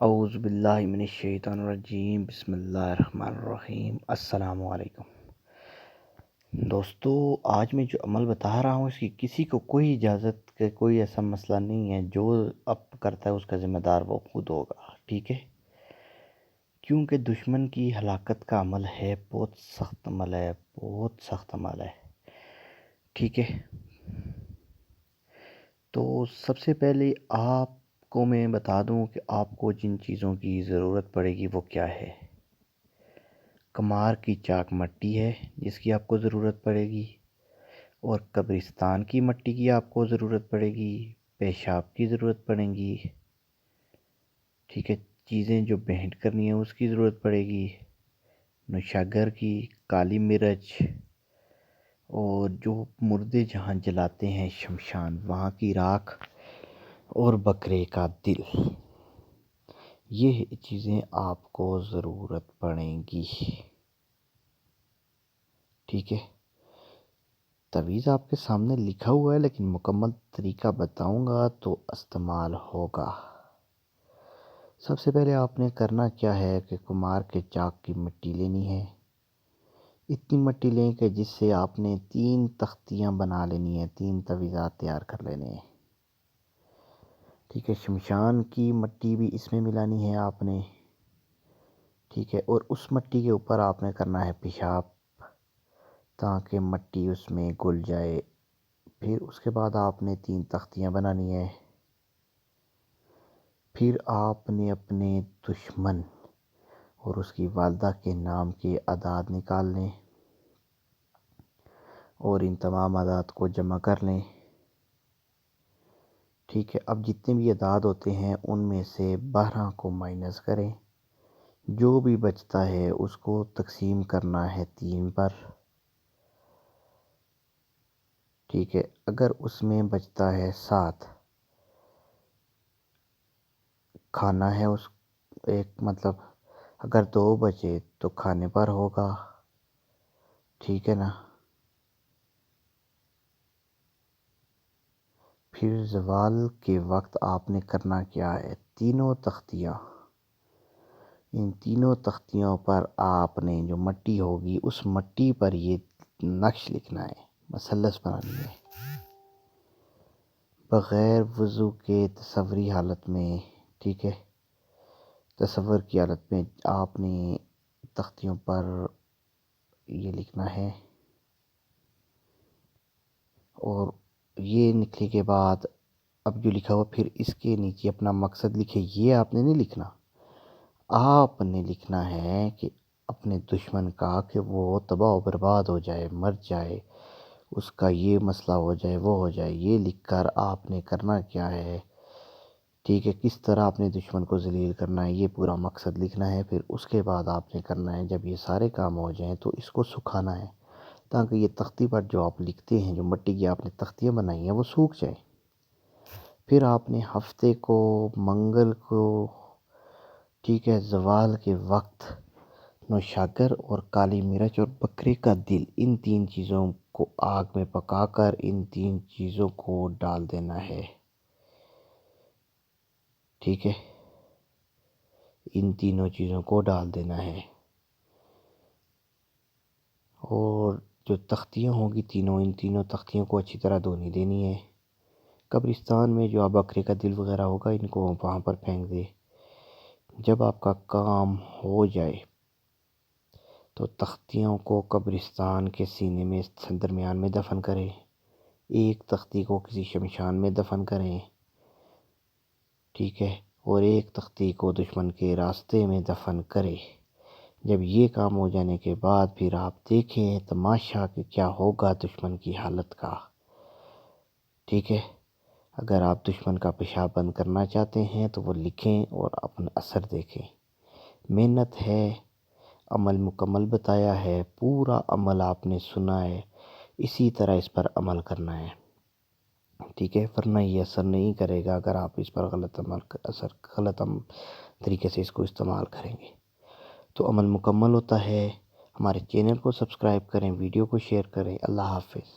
اعوذ باللہ من الشیطان الرجیم، بسم اللہ الرحمن الرحیم۔ السلام علیکم دوستو، آج میں جو عمل بتا رہا ہوں اس کی کسی کو کوئی اجازت کا کوئی ایسا مسئلہ نہیں ہے۔ جو اب کرتا ہے اس کا ذمہ دار وہ خود ہوگا، ٹھیک ہے؟ کیونکہ دشمن کی ہلاکت کا عمل ہے، بہت سخت عمل ہے، بہت سخت عمل ہے، ٹھیک ہے؟ تو سب سے پہلے آپ کو میں بتا دوں کہ آپ کو جن چیزوں کی ضرورت پڑے گی وہ کیا ہے۔ کمار کی چاک مٹی ہے جس کی آپ کو ضرورت پڑے گی، اور قبرستان کی مٹی کی آپ کو ضرورت پڑے گی، پیشاب کی ضرورت پڑے گی، ٹھیک ہے؟ چیزیں جو بینٹ کرنی ہیں اس کی ضرورت پڑے گی، نوشاگر کی، کالی مرچ، اور جو مردے جہاں جلاتے ہیں شمشان وہاں کی راکھ، اور بکرے کا دل۔ یہ چیزیں آپ کو ضرورت پڑیں گی، ٹھیک ہے؟ تویز آپ کے سامنے لکھا ہوا ہے لیکن مکمل طریقہ بتاؤں گا تو استعمال ہوگا۔ سب سے پہلے آپ نے کرنا کیا ہے کہ کمار کے چاک کی مٹی لینی ہے۔ اتنی مٹی لیں کہ جس سے آپ نے 3 تختیاں بنا لینی ہیں، 3 تویزات تیار کر لینے ہیں، ٹھیک ہے؟ شمشان کی مٹی بھی اس میں ملانی ہے آپ نے، ٹھیک ہے؟ اور اس مٹی کے اوپر آپ نے کرنا ہے پیشاب تاکہ مٹی اس میں گل جائے۔ پھر اس کے بعد آپ نے 3 تختیاں بنانی ہے۔ پھر آپ نے اپنے دشمن اور اس کی والدہ کے نام کے اعداد نکال لیں اور ان تمام اعداد کو جمع کر لیں، ٹھیک ہے؟ اب جتنے بھی اعداد ہوتے ہیں ان میں سے 12 کو مائنس کریں، جو بھی بچتا ہے اس کو تقسیم کرنا ہے 3 پر، ٹھیک ہے؟ اگر اس میں بچتا ہے 7 کھانا ہے، اس ایک مطلب اگر 2 بچے تو کھانے پر ہوگا، ٹھیک ہے نا؟ پھر زوال کے وقت آپ نے کرنا کیا ہے، تینوں تختیاں، ان تینوں تختیوں پر آپ نے جو مٹی ہوگی اس مٹی پر یہ نقش لکھنا ہے، مثلث بنانی ہے، بغیر وضو کے تصوری حالت میں، ٹھیک ہے؟ تصور کی حالت میں آپ نے تختیوں پر یہ لکھنا ہے، اور یہ لکھنے کے بعد اب جو لکھا ہوا پھر اس کے نیچے اپنا مقصد لکھے۔ یہ آپ نے نہیں لکھنا، آپ نے لکھنا ہے کہ اپنے دشمن کا کہ وہ تباہ و برباد ہو جائے، مر جائے، اس کا یہ مسئلہ ہو جائے، وہ ہو جائے۔ یہ لکھ کر آپ نے کرنا کیا ہے، ٹھیک ہے؟ کس طرح اپنے دشمن کو ذلیل کرنا ہے یہ پورا مقصد لکھنا ہے۔ پھر اس کے بعد آپ نے کرنا ہے، جب یہ سارے کام ہو جائیں تو اس کو سکھانا ہے تاکہ یہ تختی پر جو آپ لکھتے ہیں، جو مٹی کی آپ نے تختیاں بنائی ہیں وہ سوکھ جائیں۔ پھر آپ نے ہفتے کو منگل کو، ٹھیک ہے، زوال کے وقت نوشاگر اور کالی مرچ اور بکرے کا دل، ان 3 چیزوں کو آگ میں پکا کر ان 3 چیزوں کو ڈال دینا ہے، ٹھیک ہے؟ ان تینوں چیزوں کو ڈال دینا ہے، اور جو تختیاں ہوں گی تینوں، ان تینوں تختیوں کو اچھی طرح دھونی دینی ہے۔ قبرستان میں جو بکرے کا دل وغیرہ ہوگا ان کو وہاں پر پھینک دے۔ جب آپ کا کام ہو جائے تو تختیوں کو قبرستان کے سینے میں درمیان میں دفن کریں، ایک تختی کو کسی شمشان میں دفن کریں، ٹھیک ہے؟ اور ایک تختی کو دشمن کے راستے میں دفن کریں۔ جب یہ کام ہو جانے کے بعد پھر آپ دیکھیں تماشا کہ کیا ہوگا دشمن کی حالت کا، ٹھیک ہے؟ اگر آپ دشمن کا پیشاب بند کرنا چاہتے ہیں تو وہ لکھیں اور اپنا اثر دیکھیں۔ محنت ہے، عمل مکمل بتایا ہے، پورا عمل آپ نے سنا ہے، اسی طرح اس پر عمل کرنا ہے، ٹھیک ہے؟ ورنہ یہ اثر نہیں کرے گا اگر آپ اس پر غلط طریقے سے اس کو استعمال کریں گے۔ تو عمل مکمل ہوتا ہے۔ ہمارے چینل کو سبسکرائب کریں، ویڈیو کو شیئر کریں۔ اللہ حافظ۔